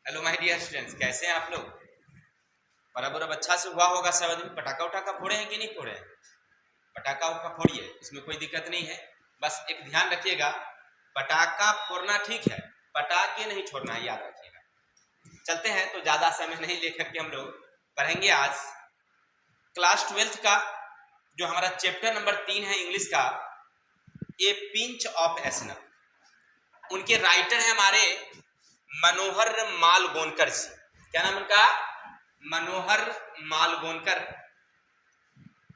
Hello my dear students, कैसे हैं आप लोग। बराबर अब अच्छा से हुआ होगा। सब आदमी पटाखा उटाखा फोड़े हैं कि नहीं फोड़े हैं। पटाखा उठा फोड़िए, इसमें कोई दिक्कत नहीं है। बस एक ध्यान रखिएगा, पटाखा फोड़ना ठीक है, पटाखे नहीं छोड़ना है, याद रखिएगा। चलते हैं, तो ज़्यादा समय नहीं लेकर के हम लोग पढ़ेंगे आज क्लास 12th का जो हमारा चैप्टर नंबर 3 है इंग्लिश का, ए पिंच ऑफ एसनफ। उनके राइटर हैं हमारे मनोहर मालगोनकर जी। क्या नाम उनका? मनोहर मालगोनकर।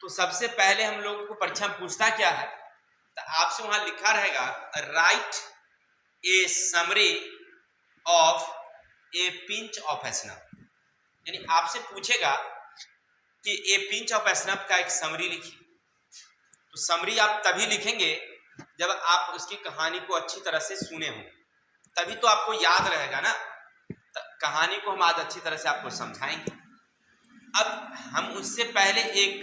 तो सबसे पहले हम लोग को परीक्षा में पूछता क्या है, तो आपसे वहां लिखा रहेगा write a summary of a pinch of snuff. यानी आपसे पूछेगा कि ए पिंच ऑफ एसनफ का एक समरी लिखिए। तो समरी आप तभी लिखेंगे जब आप उसकी कहानी को अच्छी तरह से सुने हो, तभी तो आपको याद रहेगा ना। कहानी को हम आज अच्छी तरह से आपको समझाएंगे। अब हम उससे पहले एक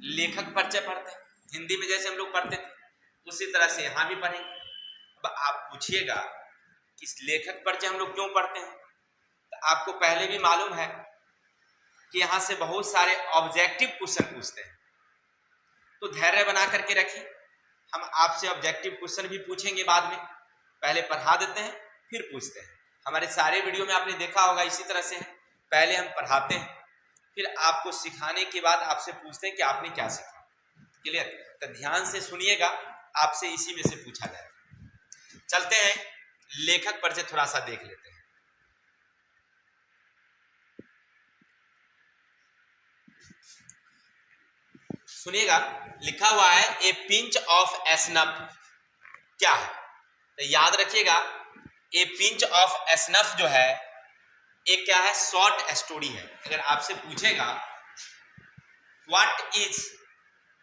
लेखक परिचय पढ़ते हैं, हिंदी में जैसे हम लोग पढ़ते थे उसी तरह से यहाँ भी पढ़ेंगे। अब आप पूछिएगा कि इस लेखक परिचय हम लोग क्यों पढ़ते हैं, तो आपको पहले भी मालूम है कि यहाँ से बहुत सारे ऑब्जेक्टिव क्वेश्चन पूछते हैं। तो धैर्य बना करके रखिए, हम आपसे ऑब्जेक्टिव क्वेश्चन भी पूछेंगे बाद में। पहले पढ़ा देते हैं फिर पूछते हैं। हमारे सारे वीडियो में आपने देखा होगा इसी तरह से है, पहले हम पढ़ाते हैं फिर आपको सिखाने के बाद आपसे पूछते हैं कि आपने क्या सीखा। क्लियर? तो ध्यान से सुनिएगा, आपसे इसी में से पूछा जाएगा। चलते हैं, लेखक परिचय थोड़ा सा देख लेते हैं। सुनिएगा, लिखा हुआ है ए पिंच ऑफ एसनफ क्या है। तो याद रखिएगा, ए पिंच ऑफ एसनफ जो है एक क्या है, शॉर्ट स्टोरी है। अगर आपसे पूछेगा what is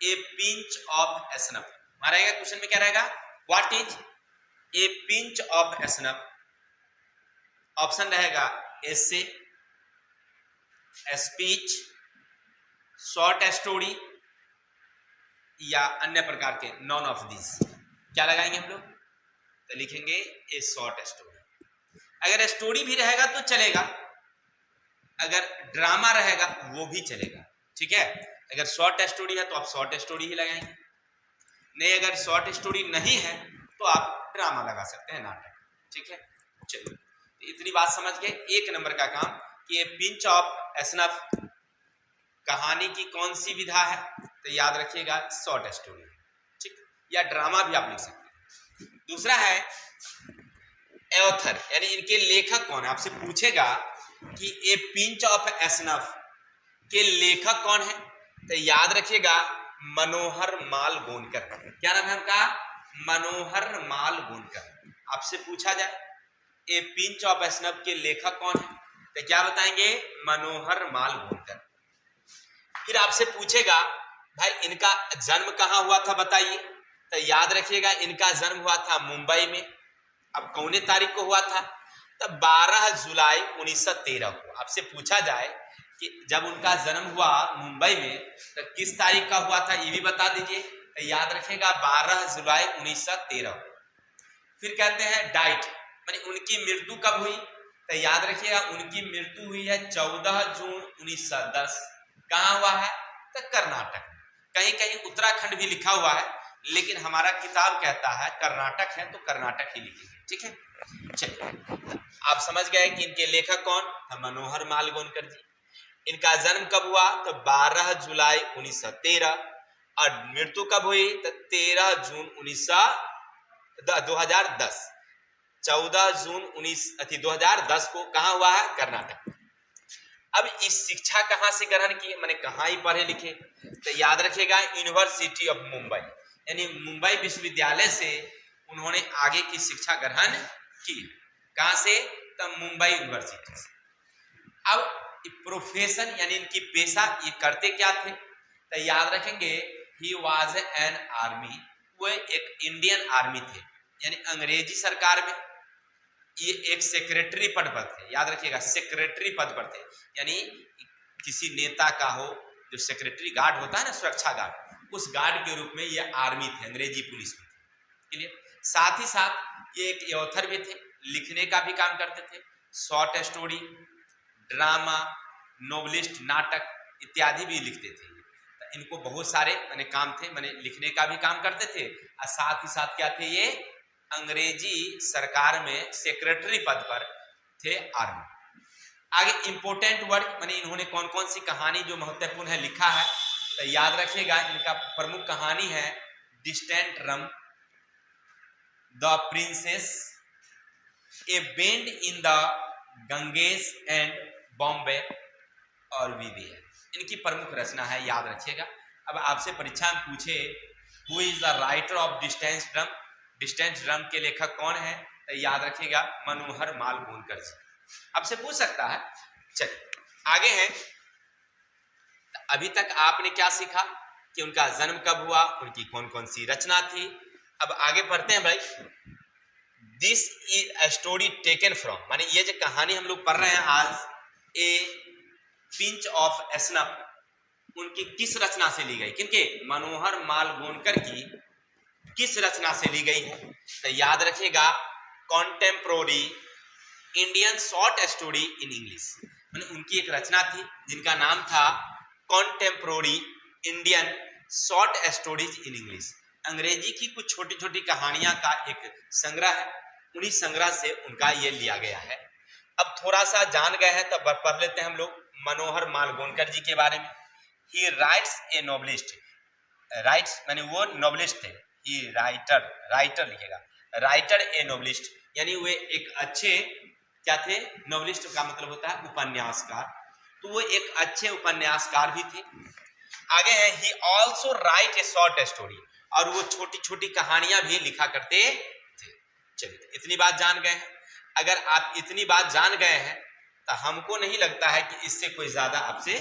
a pinch of snuff, हमारा क्वेश्चन में क्या रहेगा, what is a pinch of snuff. Option रहेगा एसे, स्पीच, शॉर्ट स्टोरी या अन्य प्रकार के, नॉन ऑफ दिस। क्या लगाएंगे हम लोग, तो लिखेंगे ए शॉर्ट स्टोरी। अगर स्टोरी भी रहेगा तो चलेगा, अगर ड्रामा रहेगा वो भी चलेगा। ठीक है, अगर शॉर्ट स्टोरी है तो आप शॉर्ट स्टोरी ही लगाएंगे, नहीं अगर शॉर्ट स्टोरी नहीं है तो आप ड्रामा लगा सकते हैं, नाटक। ठीक है, चलिए तो इतनी बात समझ गए। एक नंबर का काम कि ये पिंच ऑफ एसनफ कहानी की कौन सी विधा है, तो याद रखिएगा शॉर्ट स्टोरी। ठीक, या ड्रामा भी आप लिख सकते हैं। दूसरा है ऑथर, यानी इनके लेखक कौन है। आपसे पूछेगा कि ए पिंच ऑफ एसनफ के लेखक कौन है, तो याद रखिएगा मनोहर मालगोनकर। क्या नाम है उनका? मनोहर मालगोनकर। आपसे पूछा जाए ए पिंच ऑफ एसनफ के लेखक कौन है, तो क्या बताएंगे, मनोहर मालगोनकर। फिर आपसे पूछेगा भाई इनका जन्म कहाँ हुआ था बताइए, तो याद रखिएगा इनका जन्म हुआ था मुंबई में। अब कौने तारीख को हुआ था, तो 12 जुलाई 1913 को। आपसे पूछा जाए कि जब उनका जन्म हुआ मुंबई में तो किस तारीख का हुआ था, ये भी बता दीजिए। तो याद रखिएगा 12 जुलाई 1913। फिर कहते हैं डाइट, मानी उनकी मृत्यु कब हुई, तो याद रखिएगा उनकी मृत्यु हुई है 14 जून 1910। कहाँ हुआ है, तो कर्नाटक। कहीं कहीं उत्तराखंड भी लिखा हुआ है, लेकिन हमारा किताब कहता है कर्नाटक है तो कर्नाटक ही लिखेंगे। ठीक है, चलिए आप समझ गए कि इनके लेखक कौन, मनोहर मालगोनकर जी। इनका जन्म कब हुआ, तो 12 जुलाई 1913। और मृत्यु कब हुई, तो 13 जून 2010। 14 जून 2010 को कहाँ हुआ है, कर्नाटक। अब इस शिक्षा कहाँ से ग्रहण की, मैंने कहाँ ही पढ़े लिखे, तो याद रखिएगा यूनिवर्सिटी ऑफ मुंबई, यानी मुंबई विश्वविद्यालय से उन्होंने आगे की शिक्षा ग्रहण की। कहाँ से, तो मुंबई यूनिवर्सिटी से। अब प्रोफेशन यानी इनकी पेशा, ये करते क्या थे, तो याद रखेंगे ही वाज एन आर्मी, वो एक इंडियन आर्मी थे, यानी अंग्रेजी सरकार में ये एक सेक्रेटरी पद पर थे। याद रखिएगा सेक्रेटरी पद पर थे, यानी किसी नेता का हो, जो सेक्रेटरी गार्ड होता है ना, सुरक्षा गार्ड, उस गार्ड के रूप में ये आर्मी थे, अंग्रेजी पुलिस में थे। साथ ही साथ ये एक ऑथर भी थे, लिखने का भी काम करते थे। शॉर्ट स्टोरी, ड्रामा, नोवेलिस्ट, नाटक इत्यादि भी लिखते थे। तो इनको बहुत सारे मैंने काम थे, मैंने लिखने का भी काम करते थे और साथ ही साथ क्या थे, ये अंग्रेजी सरकार में सेक्रेटरी पद पर थे, आर्मी। आगे इंपोर्टेंट वर्क मैंने इन्होंने कौन कौन सी कहानी जो महत्वपूर्ण है लिखा है, तो याद रखिएगा इनका प्रमुख कहानी है distant rum, the princess, A bend in the Ganges and Bombay और विवेयर। इनकी प्रमुख रचना है, याद रखिएगा। अब आपसे परीक्षा में पूछे who is the writer of distance drum, distance drum के लेखक कौन है, तो याद रखिएगा मनोहर माल गोनकर जी। आपसे पूछ सकता है। चलिए आगे हैं। अभी तक आपने क्या सीखा कि उनका जन्म कब हुआ, उनकी कौन कौन सी रचना थी। अब आगे पढ़ते हैं भाई। This is a story taken from, माने ये जो कहानी हम लोग पढ़ रहे हैं आज, ए पिंच ऑफ स्नफ, उनकी किस रचना से ली गई, किनके, मनोहर माल गोनकर की किस रचना से ली गई है, तो याद रखिएगा contemporary Indian short story in English. मैंने उनकी एक रचना थी जिनका नाम था contemporary Indian short stories in English. अंग्रेजी की कुछ छोटी छोटी कहानियां का एक संग्रह है, उन्हीं संग्रह से उनका ये लिया गया है। अब थोड़ा सा जान गए हैं तब पढ़ लेते हैं हम लोग मनोहर माल गोनकर जी के बारे में। ही राइट्स ए नोवेलिस्ट, राइट्स माने वो नोवेलिस्ट थे, ही राइटर लिखेगा, राइटर ए नोवेलिस्ट, यानी वे एक अच्छे क्या थे, नोवेलिस्ट का मतलब होता है उपन्यासकार, तो वो एक अच्छे उपन्यासकार भी थे। आगे है he also right A short story, और वो छोटी छोटी कहानियां भी लिखा करते थे। चलिए इतनी बात जान गए हैं। अगर आप इतनी बात जान गए हैं तो हमको नहीं लगता है कि इससे कोई ज्यादा आपसे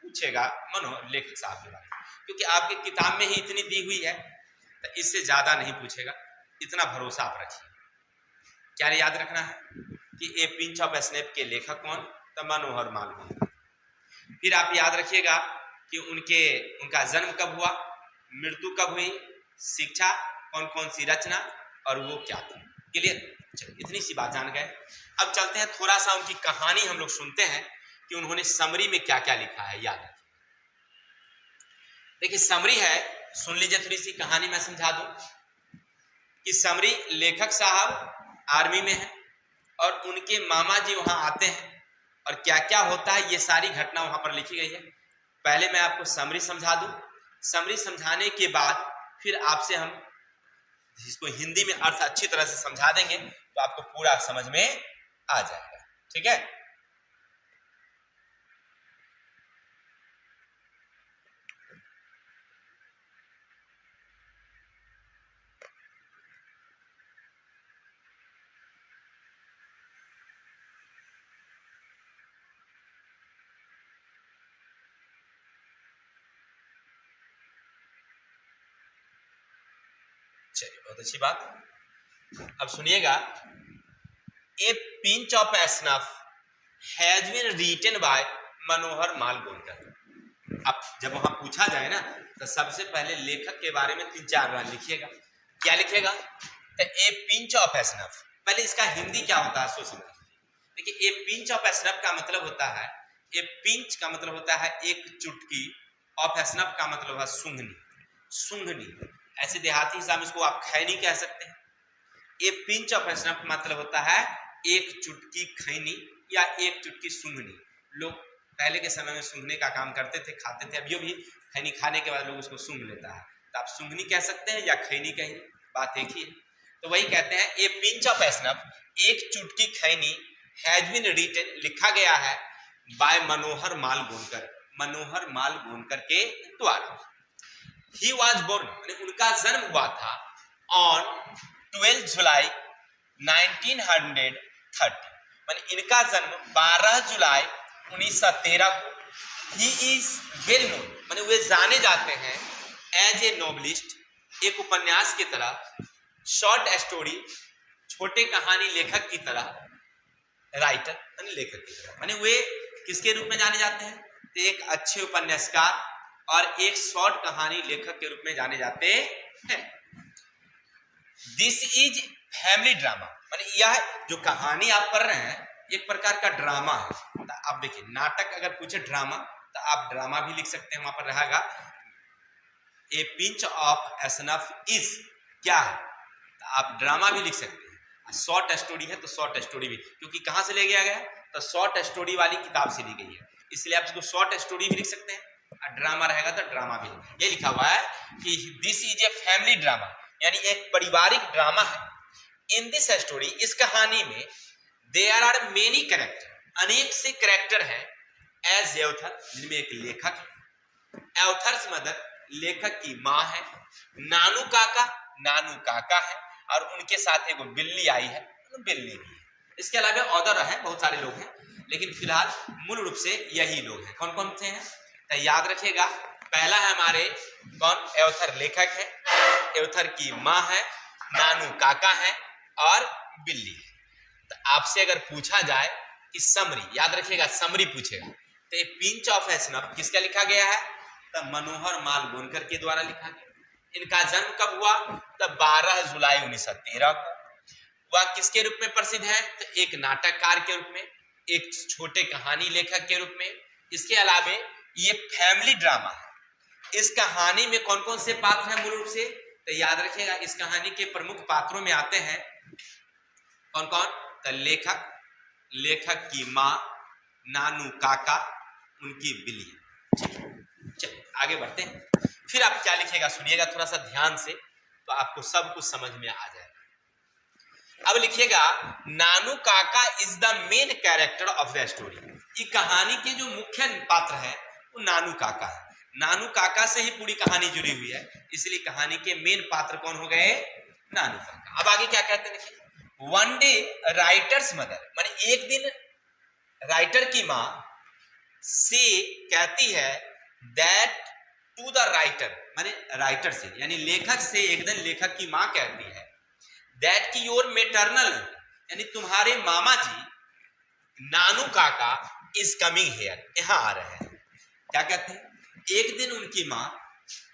पूछेगा मनोहर लेखक साहब के बारे में, क्योंकि आपकी किताब में ही इतनी दी हुई है, तो इससे ज्यादा नहीं पूछेगा, इतना भरोसा आप रखिए। क्या याद रखना है कि ए पिंच ऑफ स्नैप के लेखक कौन, तो मनोहर माल गोनकर। फिर आप याद रखिएगा कि उनका जन्म कब हुआ, मृत्यु कब हुई, शिक्षा, कौन कौन सी रचना और वो क्या थी। क्लियर, चलिए इतनी सी बात जान गए। अब चलते हैं थोड़ा सा उनकी कहानी हम लोग सुनते हैं कि उन्होंने समरी में क्या क्या लिखा है। याद रखिए, देखिए समरी है, सुन लीजिए थोड़ी सी कहानी मैं समझा दूं कि समरी लेखक साहब आर्मी में है और उनके मामा जी वहां आते हैं और क्या क्या होता है ये सारी घटना वहां पर लिखी गई है। पहले मैं आपको समरी समझा दूं, समरी समझाने के बाद फिर आपसे हम इसको हिंदी में अर्थ अच्छी तरह से समझा देंगे तो आपको पूरा समझ में आ जाएगा। ठीक है, चलिए बहुत अच्छी बात। अब सुनिएगा, a pinch of snuff has been written by Manohar Malgonkar. अब जब वहां पूछा जाए ना तो सबसे पहले लेखक के बारे में 3-4 लाइन लिखिएगा। क्या लिखिएगा, तो ए पिंच ऑफ स्नफ, पहले इसका हिंदी क्या होता है सो समझिए। देखिए ए पिंच ऑफ स्नफ का मतलब होता है, ए पिंच का मतलब होता है एक चुटकी, ऑफ स्नफ का मतलब है सूंघनी, सूंघनी, ऐसे देहाती हिसाब में इसको आप खैनी कह सकते हैं। ए पिंच ऑफ स्नफ मतलब होता है एक चुटकी खैनी या एक चुटकी सूंघनी। लोग पहले के समय में सूंघने का काम करते थे, खाते थे, अभी भी खैनी खाने के बाद लोग उसको सूंघ लेता है, तो आप सूंघनी कह सकते हैं या खैनी कहें, बात एक ही है। तो वही कहते हैं ए पिंच ऑफ स्नफ, एक चुटकी खैनी, हैज बीन रिटन, लिखा गया है, बाय मनोहर माल गोनकर, मनोहर माल गोनकर के द्वारा। ही वॉज बोर्न, उनका जन्म हुआ था ऑन 12 जुलाई 1930, माने इनका जन्म 12 जुलाई 1913 को। ही इज वेल नोन, माने वे जाने जाते हैं एज ए नोवेलिस्ट, एक उपन्यास की तरह, शॉर्ट स्टोरी, छोटे कहानी लेखक की तरह, राइटर माने लेखक की तरह, माने वे किसके रूप में जाने जाते हैं, तो एक अच्छे उपन्यासकार और एक शॉर्ट कहानी लेखक के रूप में जाने जाते हैं। दिस इज फैमिली ड्रामा, माने यह जो कहानी आप पढ़ रहे हैं एक प्रकार का ड्रामा है। तो आप देखिए नाटक अगर पूछे ड्रामा तो आप ड्रामा भी लिख सकते हैं, वहां पर रहेगा ए पिंच ऑफ एसनफ इज क्या है, तो आप ड्रामा भी लिख सकते हैं। शॉर्ट स्टोरी है तो शॉर्ट स्टोरी भी, क्योंकि कहां से ले गया गया, तो शॉर्ट स्टोरी वाली किताब से ली गई है, इसलिए आप इसको शॉर्ट स्टोरी भी लिख सकते हैं, और ड्रामा रहेगा तो ड्रामा भी। ये लिखा हुआ है कि this is a family drama, यानी एक पारिवारिक ड्रामा है। इन दिस स्टोरी, इस कहानी में देयर आर मेनी कैरेक्टर, अनेक से कैरेक्टर हैं, एज एवथर, जिनमें एक लेखक है, एवथर्स मदर, लेखक की माँ है, नानू काका है, और उनके साथ एक बिल्ली आई है, बिल्ली भी है। इसके अलावा अदर है, बहुत सारे लोग हैं, लेकिन फिलहाल मूल रूप से यही लोग हैं। कौन कौन से हैं तो याद रखिएगा, पहला है हमारे कौन, एवथर लेखक है, एवथर की माँ है, नानू काका है, और बिल्ली है। तो आपसे अगर पूछा जाए कि समरी, याद रखिएगा समरी पूछेगा, तो ये पिंच ऑफ एसनफ किसका लिखा गया है, तो मनोहर मालगोनकर के द्वारा लिखा गया। इनका जन्म कब हुआ, तो 12 जुलाई 1913 को। वह किसके रूप में प्रसिद्ध है, तो एक नाटककार के रूप में, एक छोटे कहानी लेखक के रूप में। इसके अलावा ये फैमिली ड्रामा है। इस कहानी में कौन कौन से पात्र हैं मूल रूप से, तो याद रखिएगा इस कहानी के प्रमुख पात्रों में आते हैं कौन कौन, तो लेखक की माँ, नानू काका, उनकी बिल्ली। ठीक है, चलिए आगे बढ़ते हैं। फिर आप क्या लिखिएगा सुनिएगा थोड़ा सा ध्यान से, तो आपको सब कुछ समझ में आ जाएगा। अब लिखिएगा नानू काका is the main character of the story. ये कहानी के जो मुख्य पात्र है वो नानू काका है। नानू काका से ही पूरी कहानी जुड़ी हुई है, इसलिए कहानी के मेन पात्र कौन हो गए, नानू काका। अब आगे क्या कहते हैं देखिए, वन डे राइटर्स मदर, माने एक दिन राइटर की माँ से कहती है दैट टू द राइटर, माने राइटर से यानी लेखक से एक दिन लेखक की माँ कहती है दैट की योर मेटरनल, यानी तुम्हारे मामा जी नानू काका इज कमिंग हेयर, यहाँ आ रहे हैं। क्या कहते हैं, एक दिन उनकी माँ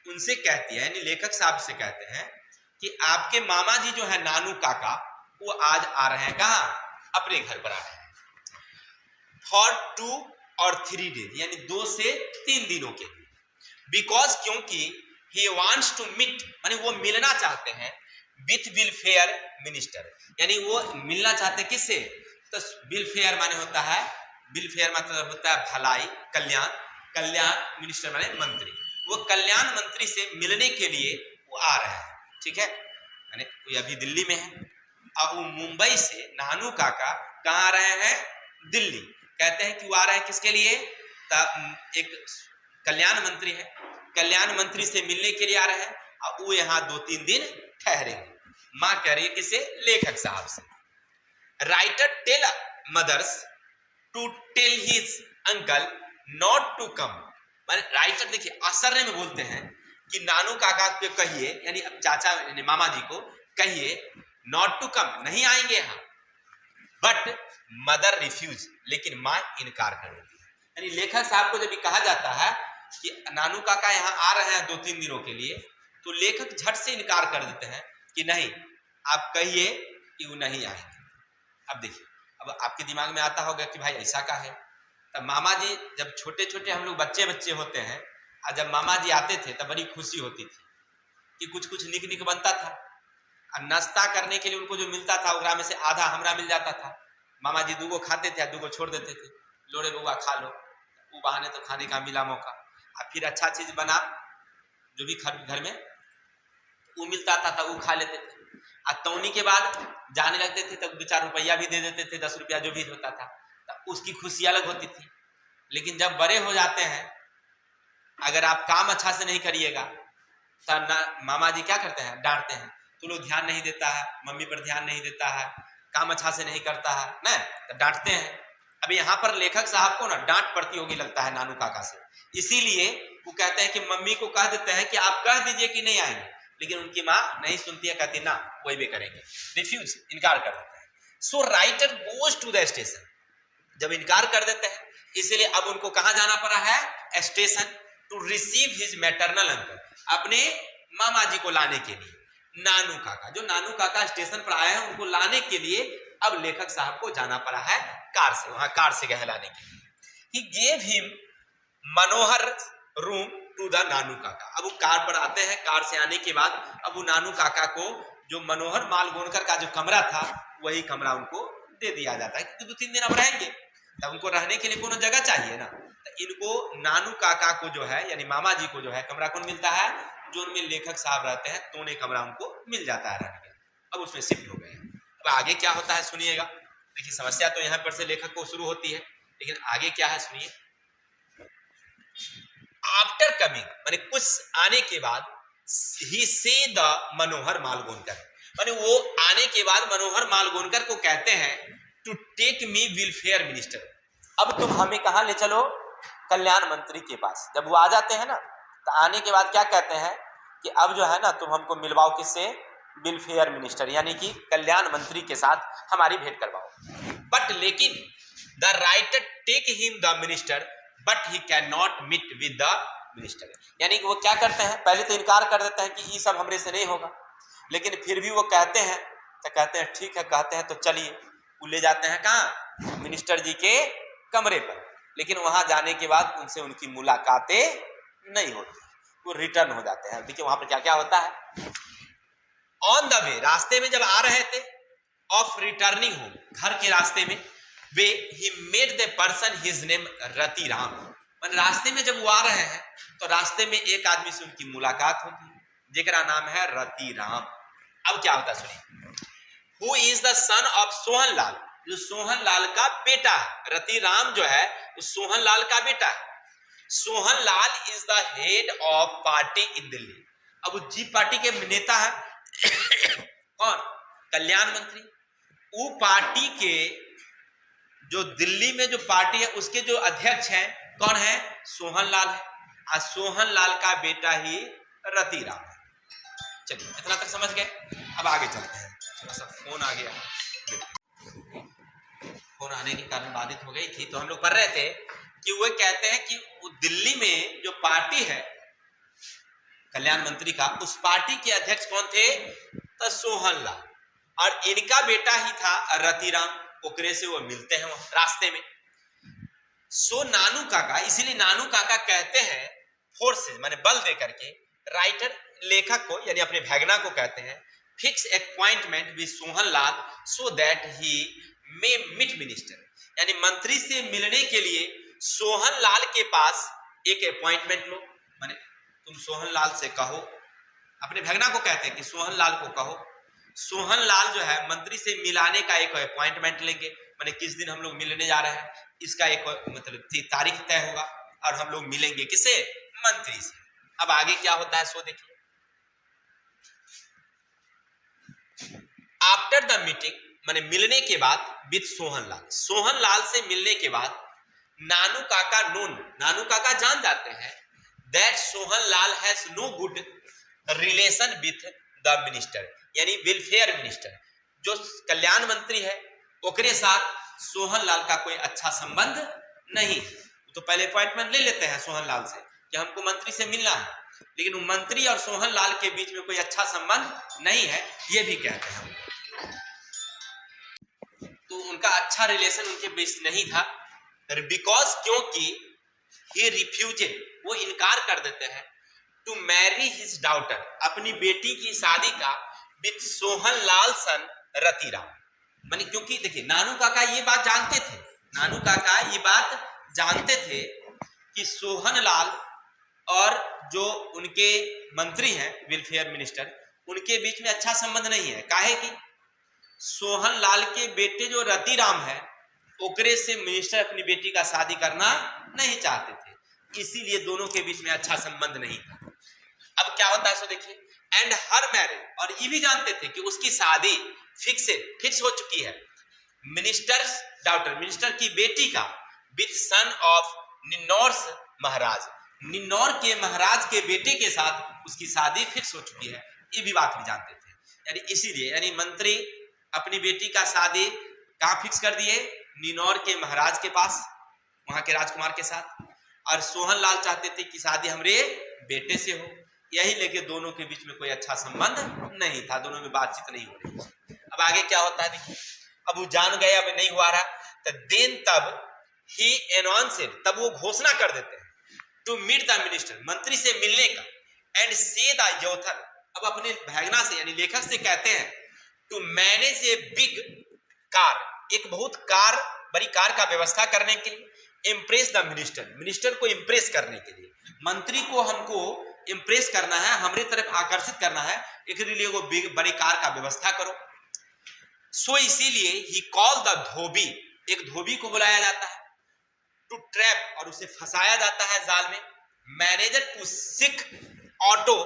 उनसे कहती है, यानी लेखक साहब से कहते हैं कि आपके मामा जी जो है नानू काका, वो आज आ रहे हैं, कहाँ, अपने घर पर आ रहे हैं, फॉर 2 और 3 डेज, यानी 2 से 3 दिनों के लिए। बिकॉज, क्योंकि ही वांट्स टू मीट, माने वो मिलना चाहते हैं विथ वेलफेयर मिनिस्टर, यानी वो मिलना चाहते हैं किससे, तो वेलफेयर माने होता है, वेलफेयर मतलब होता है भलाई, कल्याण मिनिस्टर माने मंत्री, वो कल्याण मंत्री से मिलने के लिए वो आ रहे हैं। ठीक है, माने वो अभी दिल्ली में है, और वो मुंबई से नानू काका कहाँ आ रहे हैं, दिल्ली। कहते हैं कि वो आ रहे हैं किसके लिए, एक कल्याण मंत्री है, कल्याण मंत्री से मिलने के लिए आ रहे हैं, और वो यहाँ 2-3 दिन ठहरेंगे। माँ कह रही है किसे, लेखक साहब से। Writer tell mothers to tell his uncle not to come, माने राइटर देखिए आश्चर्य में बोलते हैं कि नानू काका को कहिए, यानी अब चाचा यानी मामा जी को कहिए नॉट टू कम, नहीं आएंगे यहाँ। बट मदर रिफ्यूज, लेकिन माँ इनकार कर देती है। यानी लेखक साहब को जब कहा जाता है कि नानू काका यहाँ आ रहे हैं 2-3 दिनों के लिए, तो लेखक झट से इनकार कर देते हैं कि नहीं, आप कहिए कि वो नहीं आएंगे। अब देखिए, अब आपके दिमाग में आता होगा कि भाई ऐसा का है, तब मामा जी जब छोटे छोटे हम लोग बच्चे होते हैं, और जब मामा जी आते थे तब बड़ी खुशी होती थी कि कुछ निक बनता था, और नाश्ता करने के लिए उनको जो मिलता था उगरा में से आधा हमरा मिल जाता था। मामा जी 2 खाते थे, 2 छोड़ देते थे, लोड़े बउआ खा लो, वो बहाने तो खाने का मिला मौका। और फिर अच्छा चीज बना जो भी घर में वो मिलता था तो वो खा लेते थे, और तौनी के बाद जाने लगते थे तब 2-4 रुपया भी दे देते थे, 10 रुपया जो भी होता था, तो उसकी खुशी अलग होती थी। लेकिन जब बड़े हो जाते हैं, अगर आप काम अच्छा से नहीं करिएगा तो मामा जी क्या करते हैं, डांटते हैं, तू लोग ध्यान नहीं देता है, मम्मी पर ध्यान नहीं देता है, काम अच्छा से नहीं करता है ना, तो डांटते हैं। अब यहाँ पर लेखक साहब को ना डांट पड़ती होगी लगता है नानू काका से, इसीलिए वो कहते हैं कि मम्मी को कह देते हैं कि आप कह दीजिए कि नहीं आएंगे, लेकिन उनकी माँ नहीं सुनती है, कहती ना वही भी करेंगे, रिफ्यूज, इनकार कर देते हैं। So writer goes to the station, जब इनकार कर देते हैं इसलिए अब उनको कहाँ जाना पड़ा है, station, to receive his maternal uncle, अपने मामा जी को लाने के लिए। नानू काका, जो नानू काका स्टेशन पर आए हैं उनको लाने के लिए अब लेखक साहब को जाना पड़ा है कार से, वहां कार से गया लाने के लिए। He gave him Manohar room to the Nanu Kaka. अब वो कार पर आते हैं, कार से आने के बाद अब वो नानू काका को जो मनोहर मालगोनकर का जो कमरा था वही कमरा उनको दे दिया जाता है, क्योंकि 2-3 दिन अब रहेंगे तब उनको रहने के लिए कोनो जगह चाहिए ना। तो इनको नानू काका को जो है यानी मामा जी को जो है कमरा कौन मिलता है, जो उनमें लेखक साहब रहते हैं तो उन्हें कमरा उनको मिल जाता है रहने के लिए। अब उसमें शिफ्ट हो गए। अब आगे क्या होता है सुनिएगा। देखिए समस्या तो यहाँ पर से लेखक को शुरू होती है, लेकिन आगे क्या है सुनिए। आफ्टर कमिंग माने कुछ आने के बाद, ही से द मनोहर मालगोनकर, माने वो आने के बाद मनोहर मालगोनकर को कहते हैं to take me welfare minister. अब तुम हमें कहाँ ले चलो, कल्याण मंत्री के पास। जब वो आ जाते हैं ना तो आने के बाद क्या कहते हैं कि अब जो है ना तुम हमको मिलवाओ किससे, वेलफेयर मिनिस्टर यानी कि कल्याण मंत्री के साथ हमारी भेंट करवाओ। बट लेकिन the writer take him the minister but he can not meet with the minister, यानी कि वो क्या करते हैं, पहले तो इनकार कर देते हैं कि ये सब हमरे से नहीं होगा, लेकिन फिर भी वो कहते हैं तो कहते हैं ठीक है, कहते हैं तो चलिए। वो ले जाते हैं कहाँ, मिनिस्टर जी के कमरे पर। लेकिन वहां जाने के बाद उनसे उनकी मुलाकातें नहीं होती, वो रिटर्न हो जाते हैं। देखिए वहां पर क्या क्या होता है। ऑन द वे, रास्ते में जब आ रहे थे, ऑफ रिटर्निंग होम, घर के रास्ते में, way he met the person his name Ratiram, मान रास्ते में जब वो आ रहे हैं तो रास्ते में एक आदमी से उनकी मुलाकात होती है जिसका नाम है रतिराम। अब क्या होता है सुनिए। Who is the son of Sohan Lal, जो सोहन लाल का बेटा है। रतिराम जो है वो सोहन लाल का बेटा है। Sohan Lal is the head of party in Delhi. अब वो जी पार्टी के नेता है कौन, कल्याण मंत्री। वो पार्टी के जो दिल्ली में जो पार्टी है उसके जो अध्यक्ष हैं कौन है, सोहन लाल है। और सोहन लाल का बेटा ही रतिराम है। चलिए इतना तक समझ गए। अब आगे चलते हैं। थोड़ा सा फोन आ गया, फोन आने के कारण बाधित हो गई थी। तो हम लोग पढ़ रहे थे कि वो कहते हैं कि दिल्ली में जो पार्टी है कल्याण मंत्री का, उस पार्टी के अध्यक्ष कौन थे, तो सोहन लाल, और इनका बेटा ही था रतिराम। ओकरे से वो मिलते हैं रास्ते में। सो नानू काका, इसीलिए नानू काका कहते हैं फोर्स माने बल दे करके, राइटर लेखक को यानी अपने भैगना को कहते हैं fix appointment with Sohan Lal so that he may meet minister, यानी मंत्री से मिलने के लिए सोहन लाल के पास एक अपॉइंटमेंट लो। माने तुम सोहन लाल से कहो, अपने भैगना को कहते हैं कि सोहन लाल को कहो, सोहन लाल जो है मंत्री से मिलाने का एक अपॉइंटमेंट लेंगे। माने किस दिन हम लोग मिलने जा रहे हैं इसका एक मतलब तारीख तय होगा और हम लोग मिलेंगे किसे, मंत्री से। अब आगे क्या होता है सो देखिए। आफ्टर द मीटिंग माने मिलने के बाद विद सोहन लाल, सोहन लाल से मिलने के बाद नानू काका नोन, नानू काका जान जाते हैं that Sohan Lal has no good relation with the minister, यानी वेलफेयर मिनिस्टर, जो कल्याण मंत्री है ओकरे साथ सोहन लाल का कोई अच्छा संबंध नहीं। तो पहले अपॉइंटमेंट ले लेते हैं सोहन लाल से कि हमको मंत्री से मिलना है, लेकिन वो मंत्री और सोहन लाल के बीच में कोई अच्छा संबंध नहीं है, ये भी कहते हैं। तो उनका अच्छा रिलेशन उनके बीच नहीं था, बिकॉज क्योंकि ही रिफ्यूजेड, वो इनकार कर देते हैं टू मैरी हिज डॉटर, अपनी बेटी की शादी का विद सोहन लाल सन रतिराम। माने क्योंकि देखिए नानू काका ये बात जानते थे, नानू काका ये बात जानते थे कि सोहन लाल और जो उनके मंत्री हैं वेलफेयर मिनिस्टर, उनके बीच में अच्छा संबंध नहीं है। काहे कि सोहन लाल के बेटे जो रतिराम है ओकरे से मिनिस्टर अपनी बेटी का शादी करना नहीं चाहते थे, इसीलिए दोनों के बीच में अच्छा संबंध नहीं था। अब क्या होता है सो देखिए। एंड हर मैरिज, और ये भी जानते थे कि उसकी शादी फिक्स हो चुकी है, मिनिस्टर डॉटर, मिनिस्टर की बेटी का विद सन ऑफ निन्नौर महाराज, निन्नौर के महाराज के बेटे के साथ उसकी शादी फिक्स हो चुकी है, ये भी बात भी जानते थे। यानी इसीलिए यानी मंत्री अपनी बेटी का शादी कहाँ फिक्स कर दिए, निन्नौर के महाराज के पास, वहां के राजकुमार के साथ, और सोहन लाल चाहते थे कि शादी हमरे बेटे से हो, यही लेके दोनों के बीच में कोई अच्छा संबंध नहीं था, दोनों में बातचीत नहीं हो रही। अब आगे क्या होता है देखिए। अब वो जान गए अब नहीं हुआ रहा, तो देन तब ही अनाउंसेड, तब वो घोषणा कर देते हैं टू मीट द मिनिस्टर, मंत्री से मिलने का, एंड से द ऑथर, अब अपने भैगना से यानी लेखक से कहते हैं to manage a big car, एक बहुत बड़ी कार का व्यवस्था करने के लिए, इम्प्रेस द मिनिस्टर, मिनिस्टर को इम्प्रेस करने के लिए, मंत्री को हमको इम्प्रेस करना है, हमारे तरफ आकर्षित करना है, एक लिए वो बड़ी कार का व्यवस्था करो। सो इसीलिए ही कॉल द धोबी, एक धोबी को बुलाया जाता है, टू ट्रैप, और उसे फंसाया जाता है जाल में, manager to sick auto,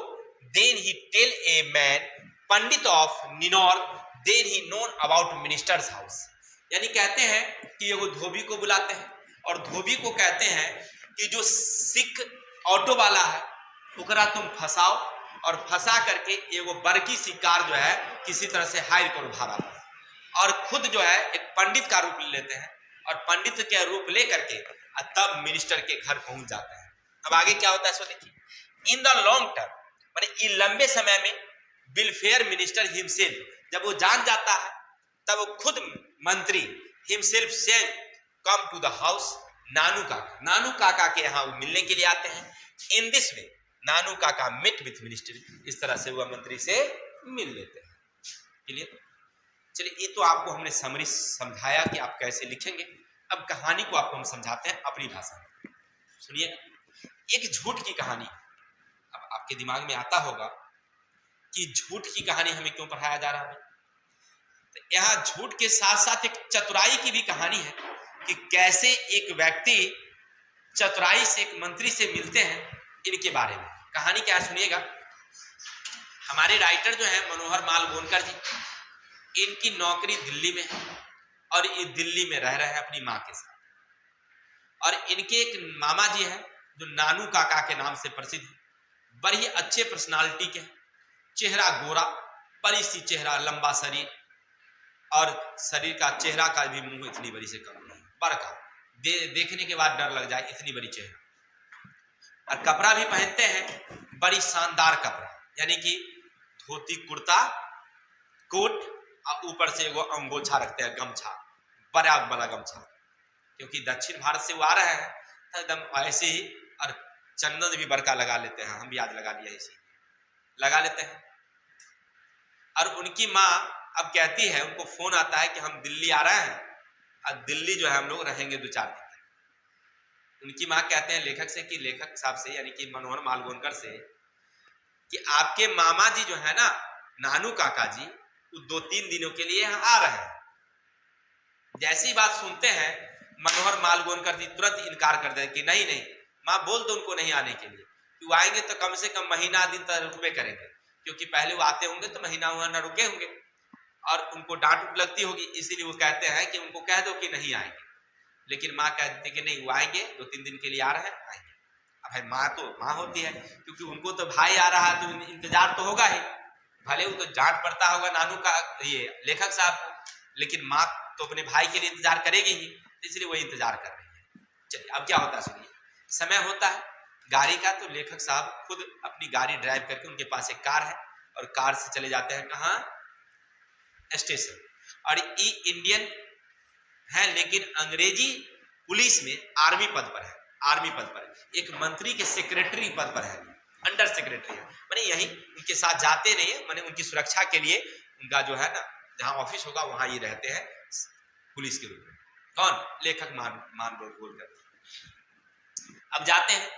then he tell a man Pandit of Ninaur, then he known about ministers house, यानी कहते हैं कि ये वो धोबी को बुलाते हैं और धोबी को कहते हैं कि जो सिख ऑटो वाला है ओकरा तुम फंसाओ, और फंसा करके एगो बड़की सी कार जो है किसी तरह से हायर करो भाड़ा पर, और खुद जो है एक पंडित का रूप लेते हैं और पंडित के रूप ले करके तब मिनिस्टर के घर पहुंच जाते हैं। अब आगे क्या होता है सो देखिए, इन द लॉन्ग टर्म, माने लंबे समय में, वेलफेयर मिनिस्टर हिमसेल्फ, जब वो जान जाता है तब वो खुद मंत्री himself send come to the house Nanu Kaka, Nanu काका के यहाँ वो मिलने के लिए आते हैं। इन दिस वे नानू काका मीट विथ मिनिस्टर, इस तरह से वह मंत्री से मिल लेते हैं। क्लियर? चलिए, ये तो आपको हमने समरी समझाया कि आप कैसे लिखेंगे। अब कहानी को आपको हम समझाते हैं अपनी भाषा में। सुनिए, एक झूठ की कहानी। अब आपके दिमाग में आता होगा कि झूठ की कहानी हमें क्यों पढ़ाया जा रहा है। तो यहाँ झूठ के साथ साथ एक चतुराई की भी कहानी है कि कैसे एक व्यक्ति चतुराई से एक मंत्री से मिलते हैं, इनके बारे में कहानी क्या है सुनिएगा। हमारे राइटर जो है मनोहर माल गोनकर जी, इनकी नौकरी दिल्ली में है और ये दिल्ली में रह रहे हैं अपनी माँ के साथ, और इनके एक मामा जी हैं जो नानू काका के नाम से प्रसिद्ध है, बड़ी अच्छे पर्सनालिटी के, चेहरा गोरा, बड़ी सी चेहरा, लंबा शरीर, और शरीर का चेहरा का भी मुंह इतनी बड़ी से कम नहीं, बड़का, देखने के बाद डर लग जाए इतनी बड़ी चेहरा। और कपड़ा भी पहनते हैं बड़ी शानदार कपड़ा, यानी कि धोती कुर्ता कोट और ऊपर से वो अंगोछा रखते हैं, गमछा, बड़ा बड़ा गमछा, क्योंकि दक्षिण भारत से वो आ रहे हैं तो एकदम ऐसे ही, और चंदन भी बड़का लगा लेते हैं, हम भी आज लगा लिया इसी लगा लेते हैं। और उनकी माँ अब कहती है, उनको फोन आता है कि हम दिल्ली आ रहे हैं और दिल्ली जो है हम लोग रहेंगे 2-4 दिन तक। उनकी माँ कहते हैं लेखक से कि लेखक साहब से, यानी कि मनोहर माल गोनकर से, कि आपके मामा जी जो है ना नानू काका जी, वो 2-3 दिनों के लिए यहाँ आ रहे हैं। जैसी बात सुनते हैं मनोहर माल गोनकर जी तुरंत इनकार कर देते कि नहीं नहीं माँ, बोल दो उनको नहीं आने के लिए, कि वो आएंगे तो कम से कम महीना दिन तक रुकवे करेंगे, क्योंकि पहले वो आते होंगे तो महीना वहां न रुके होंगे और उनको डांट लगती होगी, इसीलिए वो कहते हैं कि उनको कह दो कि नहीं आएंगे। लेकिन माँ कहती है कि नहीं, वो आएंगे, 2-3 दिन के लिए आ रहे हैं, आएंगे। अब भाई माँ तो माँ होती है, क्योंकि उनको तो भाई आ रहा है तो इंतजार तो होगा ही, भले वो तो डांट पड़ता होगा नानू का ये लेखक साहब को, लेकिन माँ तो अपने भाई के लिए इंतजार करेगी ही, इसलिए वो इंतजार कर रही है। चलिए अब क्या होता है सुनिए। समय होता है गाड़ी का, तो लेखक साहब खुद अपनी गाड़ी ड्राइव करके, उनके पास एक कार है और कार से चले जाते हैं कहाँ, स्टेशन। और ये इंडियन है लेकिन अंग्रेजी पुलिस में आर्मी पद पर है, आर्मी पद पर एक मंत्री के सेक्रेटरी पद पर है, अंडर सेक्रेटरी है, माने यही उनके साथ जाते नहीं है, माने उनकी सुरक्षा के लिए उनका जो है ना जहां ऑफिस होगा वहां ये रहते हैं पुलिस के रूप में। कौन? लेखक मान गोनकर। अब जाते हैं,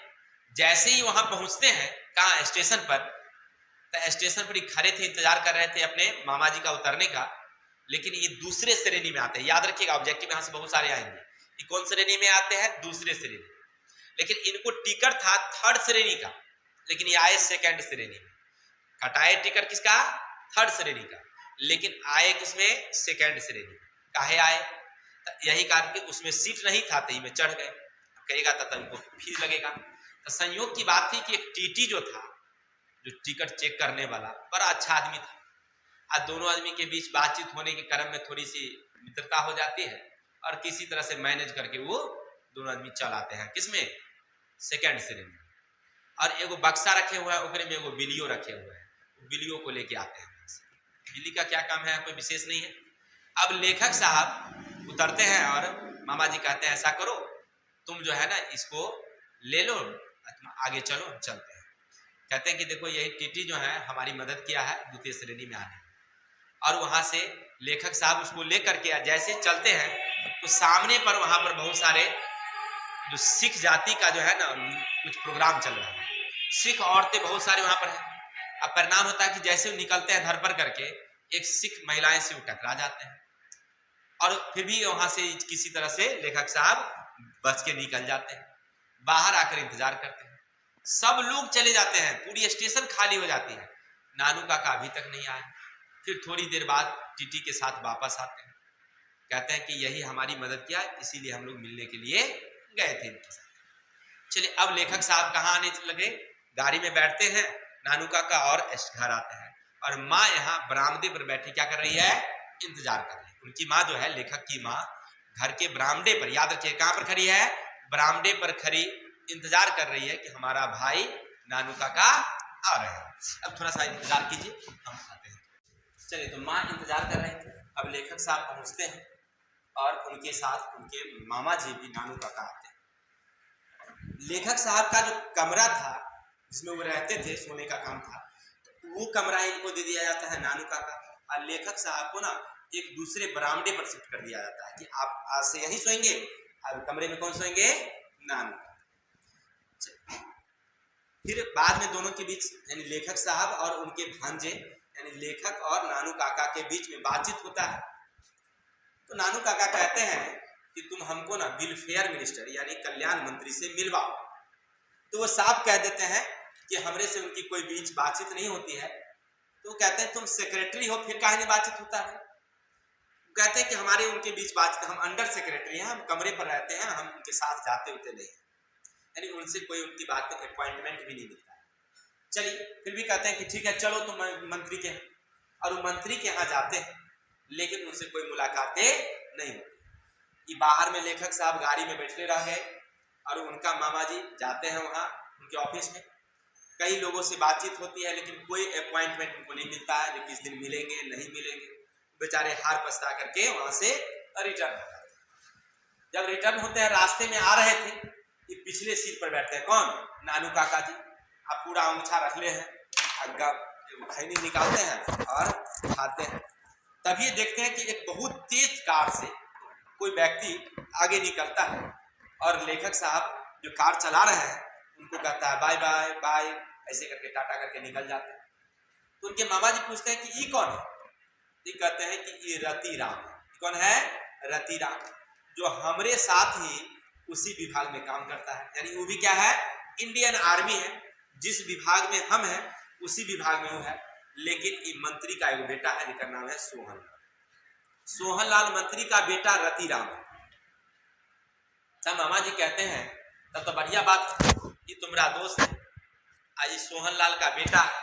जैसे ही वहां पहुंचते हैं कहाँ, स्टेशन पर, तो स्टेशन पर ही खड़े थे, इंतजार कर रहे थे अपने मामा जी का उतरने का, लेकिन ये दूसरे श्रेणी में आते हैं। याद रखिएगा, ऑब्जेक्टिव यहां से बहुत सारे आएंगे। ये कौन श्रेणी में आते हैं? दूसरे श्रेणी। लेकिन इनको टिकट था 3rd श्रेणी का, लेकिन ये आए 2nd श्रेणी में। कटाए टिकट किसका? 3rd श्रेणी का, लेकिन आए किसमें? 2nd श्रेणी। काहे आए? यही कारण कि उसमें सीट नहीं था, तो में चढ़ गए, कहेगा तब इनको फीस लगेगा। तो संयोग की बात थी कि एक टीटी जो था, जो टिकट चेक करने वाला, बड़ा अच्छा आदमी था। आज दोनों आदमी के बीच बातचीत होने के क्रम में थोड़ी सी मित्रता हो जाती है और किसी तरह से मैनेज करके वो दोनों आदमी चल आते हैं, किसमें? 2nd श्रेणी में। और एगो बक्सा रखे हुआ है, ओकरे में एगो बिलियो रखे हुए हैं, बिलियो को लेके आते हैं। बिल्ली का क्या काम है कोई विशेष नहीं है, अब लेखक साहब उतरते हैं और मामा जी कहते हैं ऐसा करो, तुम जो है ना इसको ले लो, तुम आगे चलो, हम चलते हैं। कहते हैं कि देखो यही टीटी जो है हमारी मदद किया है द्वितीय श्रेणी में आने, और वहां से लेखक साहब उसको लेकर के जैसे चलते हैं तो सामने पर वहां पर बहुत सारे जो सिख जाति का जो है ना कुछ प्रोग्राम चल रहा है, सिख औरतें बहुत सारे वहां पर है। अब परिणाम होता है कि जैसे वो निकलते हैं धर पर करके, एक सिख महिलाएं से वो टकरा जाते हैं, और फिर भी वहां से किसी तरह से लेखक साहब बच के निकल जाते हैं। बाहर आकर इंतजार करते हैं, सब लोग चले जाते हैं, पूरी स्टेशन खाली हो जाती है, नानू काका अभी तक नहीं आए। फिर थोड़ी देर बाद टीटी के साथ वापस आते हैं, कहते हैं कि यही हमारी मदद किया, इसीलिए हम लोग मिलने के लिए गए थे इनके साथ। चलिए अब लेखक साहब कहाँ आने लगे, गाड़ी में बैठते हैं, नानू काका और घर आते हैं, और माँ यहाँ बरामदे पर बैठी क्या कर रही है, इंतजार कर रही है। उनकी माँ जो है, लेखक की माँ, घर के बरामदे पर, याद रखिए कहाँ पर खड़ी है, बरामदे पर खड़ी इंतजार कर रही है कि हमारा भाई नानू काका आ रहे हैं। अब थोड़ा सा इंतजार कीजिए, हम आते हैं। चलिए तो माँ इंतजार कर रहे थे, अब लेखक साहब पहुंचते हैं और उनके साथ उनके मामा जी भी नानू काका आते हैं। लेखक साहब का जो कमरा था जिसमें वो रहते थे, सोने का काम था, तो वो कमरा इनको दे दिया जाता है नानू काका, और लेखक साहब को ना एक दूसरे बरामदे पर शिफ्ट कर दिया जाता है कि आप आज से यहीं सोएंगे, और कमरे में कौन सोएंगे, नानू। फिर बाद में दोनों के बीच यानी लेखक साहब और उनके भांजे यानी लेखक और नानू काका के बीच में बातचीत होता है। तो नानू काका कहते हैं कि तुम हमको ना वेलफेयर मिनिस्टर यानी कल्याण मंत्री से मिलवाओ। तो वो साफ कह देते हैं कि हमरे से उनकी कोई बीच बातचीत नहीं होती है। तो कहते हैं तुम सेक्रेटरी हो, फिर काहे नहीं बातचीत होता है। कहते हैं कि हमारे उनके बीच बातचीत, हम अंडर सेक्रेटरी हैं, हम कमरे पर रहते हैं, हम उनके साथ जाते होते नहीं, यानी उनसे कोई उनकी बात का अपॉइंटमेंट भी नहीं मिलता है। चलिए फिर भी कहते हैं कि ठीक है चलो तुम मंत्री के, और वो मंत्री के यहाँ जाते हैं, लेकिन उनसे कोई मुलाकातें नहीं होती। बाहर में लेखक साहब गाड़ी में बैठे रह गए, और उनका मामा जी जाते हैं वहाँ उनके ऑफिस में, कई लोगों से बातचीत होती है, लेकिन कोई अपॉइंटमेंट उनको नहीं मिलता है कि किस दिन मिलेंगे नहीं मिलेंगे। बेचारे हार पछता करके वहां से रिटर्न हो जाते हैं। जब रिटर्न होते हैं, रास्ते में आ रहे थे, ये पिछले सीट पर बैठते हैं, कौन, नानू काका जी। आप पूरा अंगूठा रख ले हैं, खैनी निकालते हैं और खाते हैं। तभी देखते हैं कि एक बहुत तेज कार से कोई व्यक्ति आगे निकलता है, और लेखक साहब जो कार चला रहे हैं उनको कहता है बाय बाय बाय, ऐसे करके टाटा करके निकल जाते हैं। तो उनके मामा जी पूछते हैं कि ये कौन है। ये कहते हैं कि ये रतिराम। कौन है, रतिराम, जो हमरे साथ ही उसी विभाग में काम करता है, यानी वो भी क्या है, इंडियन आर्मी है, जिस विभाग में हम हैं उसी विभाग में वो है। लेकिन ये मंत्री का एक बेटा है जिसका नाम है सोहन, सोहनलाल मंत्री का बेटा रतिराम। तब मामा जी कहते हैं तब तो बढ़िया बात, ये तुम्हारा दोस्त है, आज सोहनलाल का बेटा है,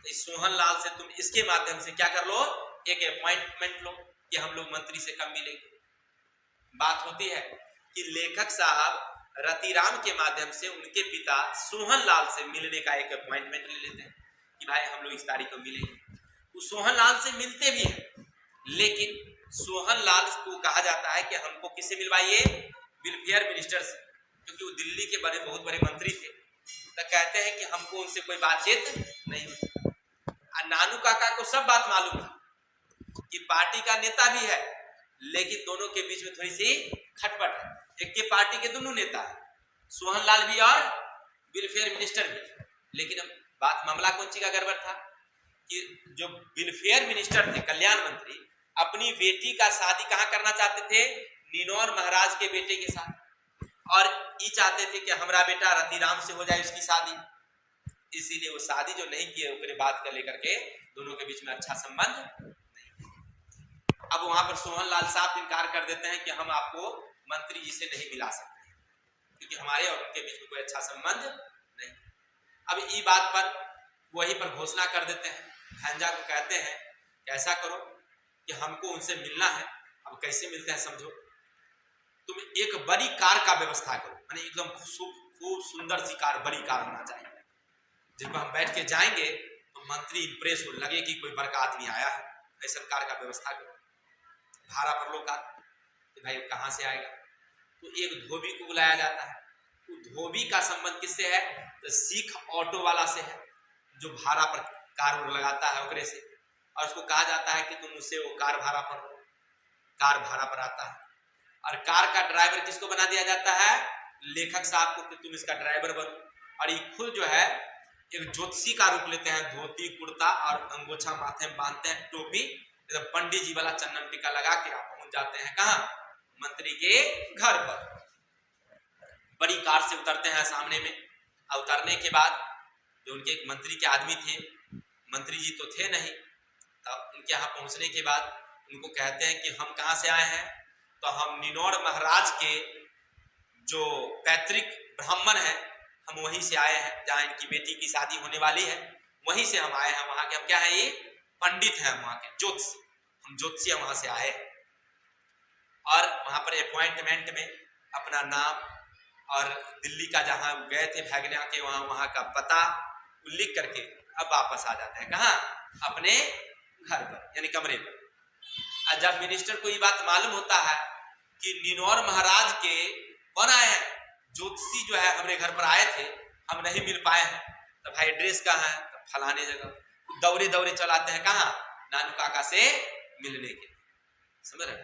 इस सोहनलाल से तुम इसके माध्यम से क्या कर लो, एक अपॉइंटमेंट लो कि हम लोग मंत्री से कब मिलेंगे। बात होती है कि लेखक साहब रतिराम के माध्यम से उनके पिता सोहनलाल से मिलने का एक अपॉइंटमेंट ले लेते हैं कि भाई हम लोग इस तारीख को मिलेंगे। वो सोहनलाल से मिलते भी हैं, लेकिन सोहनलाल को कहा जाता है कि हमको किससे मिलवाइए, वेलफेयर मिनिस्टर से, क्योंकि वो दिल्ली के बड़े बहुत बड़े मंत्री थे। तो कहते हैं कि हमको उनसे कोई बातचीत नहीं हुई। नानू काका को सब बात मालूम है कि पार्टी का नेता भी है, लेकिन दोनों के बीच में थोड़ी सी खटपट है। एक के पार्टी के दोनों नेता है, सोहनलाल भी और वेलफेयर मिनिस्टर भी, लेकिन अब बात मामला कौन सी का गड़बड़ था कि जो वेलफेयर मिनिस्टर थे, कल्याण मंत्री, अपनी बेटी का शादी कहाँ करना चाहते थे, निनौर महाराज के बेटे के साथ, और ये चाहते थे कि हमारा बेटा रतिराम से हो जाए उसकी शादी। इसीलिए वो शादी जो नहीं किए उसके बात कर लेकर के दोनों के बीच में अच्छा संबंध नहीं। अब वहां पर सोहनलाल साहब इनकार कर देते हैं कि हम आपको मंत्री जी से नहीं मिला सकते, क्योंकि हमारे और उनके बीच में कोई अच्छा संबंध नहीं। अब ये बात पर वहीं पर घोषणा कर देते हैं, भांजा को कहते हैं कि ऐसा करो कि हमको उनसे मिलना है। अब कैसे मिलते हैं समझो, तुम एक बड़ी कार का व्यवस्था करो, यानी एकदम खूब सुंदर सी कार, बड़ी कार होना चाहिए, जिसमें हम बैठ के जाएंगे तो मंत्री इंप्रेस हो, लगे कि कोई बड़का आदमी आया है, ऐसा कार का व्यवस्था करो। भाड़ा पर लोका, तो भाई कहाँ से आएगा, तो एक धोबी को बुलाया जाता है। तो धोबी का संबंध किससे है, तो सिख ऑटो वाला से है, जो भाड़ा पर कार लगाता है ओकरे से, और उसको कहा जाता है कि तुम मुझसे वो कार भाड़ा पर, कार भाड़ा पर आता है। और कार का ड्राइवर किसको बना दिया जाता है, लेखक साहब को, कि तुम इसका ड्राइवर बनो। और ये खुद जो है एक ज्योतिषी का रूप लेते हैं, धोती कुर्ता और अंगोछा माथे में बांधते हैं, टोपी, पंडित जी वाला चंदन टीका लगा के आप पहुंच जाते हैं कहाँ, मंत्री के घर पर। बड़ी कार से उतरते हैं सामने में, और उतरने के बाद जो उनके एक मंत्री के आदमी थे, मंत्री जी तो थे नहीं, तब उनके यहाँ पहुंचने के बाद उनको कहते हैं कि हम कहाँ से आए हैं, तो हम निनौर महाराज के जो पैतृक ब्राह्मण है, हम वहीं से आए हैं, जहाँ इनकी बेटी की शादी होने वाली है, वहीं से हम आए हैं। वहां के हम क्या है, ये पंडित हैं, वहां के ज्योतिषी, हम ज्योतिषी वहां से आए हैं। और वहां पर अपॉइंटमेंट में अपना नाम और दिल्ली का जहां गए थे भागने के, वहां का पता उल्लेख करके अब वापस आ जाते हैं कहाँ, अपने घर पर, यानी कमरे पर। और जब मिनिस्टर को ये बात मालूम होता है कि निनौर महाराज के कौन आए हैं, ज्योतिषी जो है हमारे घर पर आए थे, हम नहीं मिल पाए हैं, तो भाई एड्रेस कहाँ है, तो फलाने जगह। दौड़े दौड़े चलाते हैं कहाँ, नानू काका से मिलने के, समझ रहे।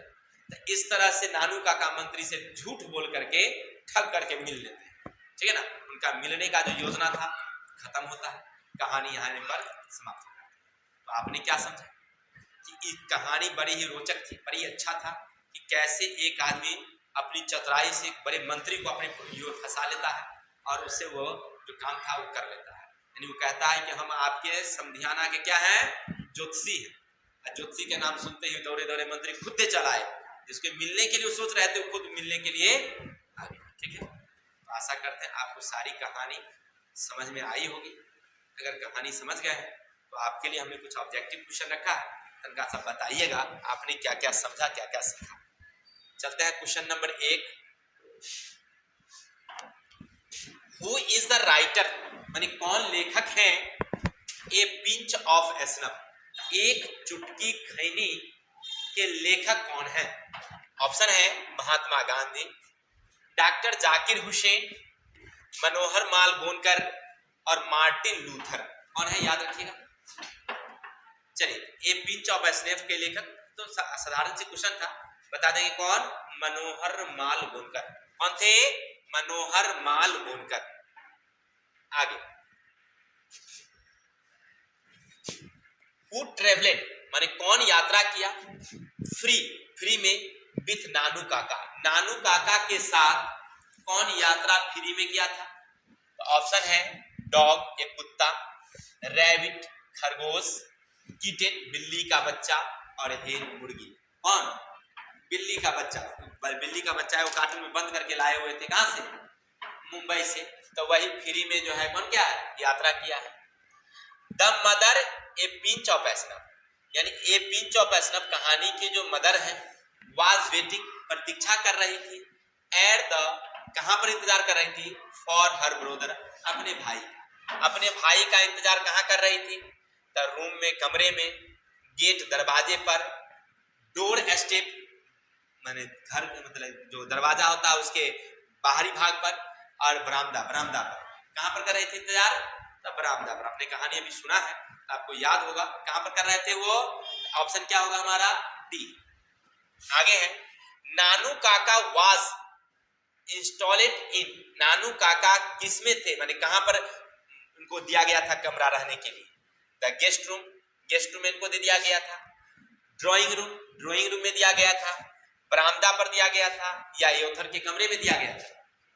तो इस तरह से नानू काका मंत्री से झूठ बोल करके ठग करके मिल लेते हैं, ठीक है ना। उनका मिलने का जो योजना था खत्म होता है, कहानी यहाँ पर समाप्त हो जाती है। तो आपने क्या समझा कि ये कहानी बड़ी ही रोचक थी, बड़ी अच्छा था कि कैसे एक आदमी अपनी चतुराई से एक बड़े मंत्री को अपने ओर फंसा लेता है, और उससे वो जो काम था वो कर लेता है। यानी वो कहता है कि हम आपके समधियाना के क्या हैं, ज्योतिषी हैं। ज्योतिषी के नाम सुनते ही दौड़े दौड़े मंत्री खुद चला आए, जिसके मिलने के लिए वो सोच रहे थे, खुद मिलने के लिए आ गए, ठीक है। तो आशा करते हैं आपको सारी कहानी समझ में आई होगी। अगर कहानी समझ गए हैं तो आपके लिए हमने कुछ ऑब्जेक्टिव क्वेश्चन रखा है, तनका सब बताइएगा आपने क्या क्या समझा, क्या क्या सीखा। चलते हैं question number 1। Who is the writer, माने कौन लेखक है, ए पिंच ऑफ स्नफ, एक चुटकी खैनी के लेखक कौन है। ऑप्शन है महात्मा गांधी, डॉक्टर जाकिर हुसैन, मनोहर माल गोनकर और मार्टिन लूथर। कौन है, याद रखिएगा। चलिए, ए पिंच ऑफ स्नफ के लेखक तो साधारण से क्वेश्चन था, बता देंगे कौन, मनोहर माल गोनकर। कौन थे, मनोहर माल गोनकर। आगे, हु ट्रेवलेड, माने कौन यात्रा किया, फ्री, फ्री में विथ नानू काका, नानू काका के साथ कौन यात्रा फ्री में किया था। तो ऑप्शन है डॉग, एक कुत्ता, रैबिट, खरगोश, किटेन, बिल्ली का बच्चा, और हेन, मुर्गी। कौन, बिल्ली का बच्चा। बिल्ली का बच्चा है वो कार्टून में बंद करके लाए हुए थे, कहां से, मुंबई से। तो वही फ्री में जो है कौन क्या है, यात्रा किया है। The mother A pinch of snuff, यानी ए पिंच ऑफ स्नफ कहानी की जो मदर है, वाज वेटिंग, प्रतीक्षा कर रही थी, एट द, कहां पर इंतजार कर रही थी, फॉर हर ब्रोदर, अपने भाई का, अपने भाई का इंतजार कहां कर रही थी, द रूम में, कमरे में, गेट, दरवाजे पर, डोर स्टेप, माने घर, मतलब जो दरवाजा होता है उसके बाहरी भाग पर, और बरामदा, बरामदा पर। कहां पर कर रहे थे इंतजार, तब बरामदा पर। आपने कहानी अभी सुना है, आपको याद होगा कहां पर कर रहे थे वो। ऑप्शन क्या होगा हमारा, डी। आगे है, नानू काका वाज इंस्टॉलेड इन, नानू काका किसमें थे, माने कहां पर उनको दिया गया था कमरा रहने के लिए। The guest room, guest room में इनको दे दिया गया था। ड्राइंग रूम, ड्राइंग रूम में दिया गया था। बरामदा पर दिया गया था, या योथर के कमरे में दिया गया था।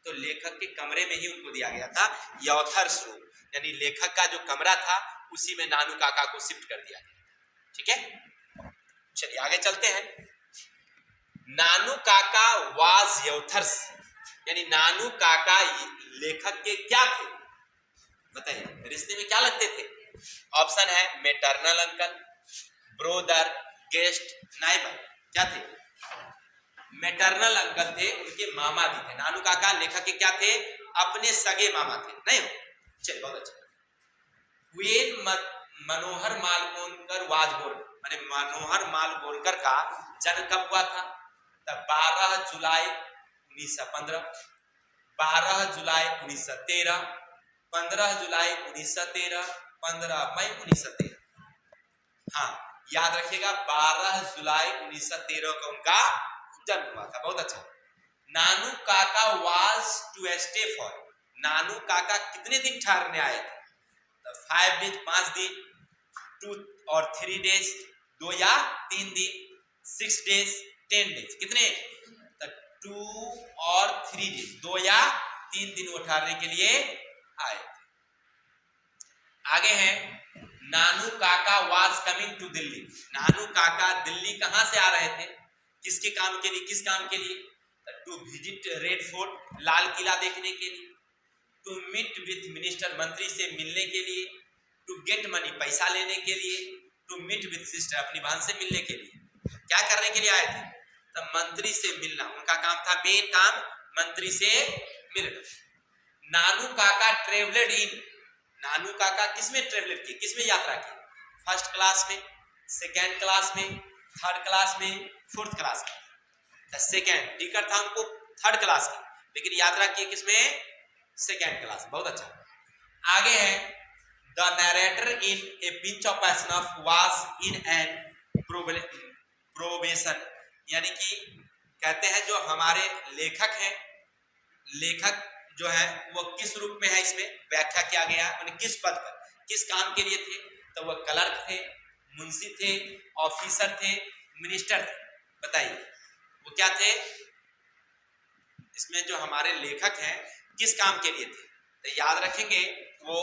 तो लेखक के कमरे में ही उनको दिया गया था, योथर्स रूम, यानी लेखक का जो कमरा था उसी में नानू काका को शिफ्ट कर दिया गया, ठीक है। चलिए आगे चलते हैं। नानू काका वाज योथर्स, यानी नानू काका लेखक के क्या थे, बताइए, रिश्ते में क्या लगते थे। ऑप्शन है maternal uncle, brother, guest, neighbour. क्या थे, मैटरनल अंकल थे, उनके मामा भी थे। नानू काका लेखक के क्या थे, अपने सगे मामा थे, नहीं हो। चलिए बहुत अच्छा। मनोहर माल गोनकर वाज बोर्न, माने मनोहर माल गोलकर का जन्म कब हुआ था? तब 12 जुलाई 1915, 12 जुलाई 1913, 15 जुलाई 1913, 15 मई 1913। हाँ, याद रखिएगा 12 जुलाई 1913 को उनका जन्म हुआ था। बहुत अच्छा। नानू काका वाज टू स्टे फॉर, नानू काका कितने दिन ठहरने आए थे? तो 5 डेज 5 दिन, 2 और 3 डेज 2 या 3 दिन, 6 डेज 10 डेज, कितने? तो 2 और 3 डेज 2 या 3 दिन वो ठहरने के लिए आए थे। आगे हैं नानू काका वाज कमिंग टू दिल्ली, नानू काका दिल्ली कहां से आ रहे थे? किसके काम के लिए? किस काम के लिए? To visit red fort, Lal Qila देखने के लिए, टू मीट विथ मिनिस्टर, मंत्री से मिलने के लिए, टू गेट मनी, पैसा लेने के लिए, टू मीट विथ सिस्टर, अपनी बहन से मिलने के लिए। क्या करने के लिए आए थे? तो मंत्री से मिलना, उनका काम था, मेन काम मंत्री से मिलना। नानू काका ट्रेवलेड इन, नानू काका किसमें ट्रेवलेड किए? किसमें यात्रा की? फर्स्ट क्लास में, सेकेंड क्लास में, थर्ड क्लास में, फोर्थ क्लास में। सेकेंड टिकट था उनको थर्ड क्लास की, लेकिन यात्रा की किसमें? Second class. बहुत अच्छा। आगे है the narrator in A pinch of snuff was in an probation, यानी कि कहते हैं जो हमारे लेखक हैं, लेखक जो है वो किस रूप में है, इसमें व्याख्या किया गया, मैंने किस पद पर, किस काम के लिए थे? तो वह क्लर्क थे, मुंशी थे, ऑफिसर थे, मिनिस्टर थे। बताइए वो क्या थे? इसमें जो हमारे लेखक हैं किस काम के लिए थे? तो याद रखेंगे वो,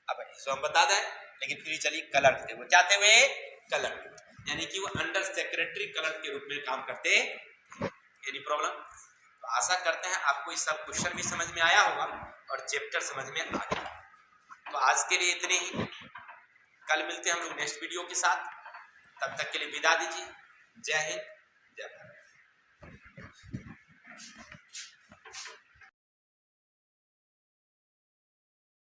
अब इसको हम बता दें, लेकिन फिर चलिए क्लर्क थे। वो क्या थे? वे क्लर्क, यानी कि वो अंडर सेक्रेटरी क्लर्क के रूप में काम करते। Any problem? तो आशा करते हैं आपको ये सब क्वेश्चन भी समझ में आया होगा और चैप्टर समझ में आ गया। तो आज के लिए इतने ही, कल मिलते हैं हम लोग नेक्स्ट वीडियो के साथ। तब तक के लिए विदा दीजिए। जय हिंद, जय भारत।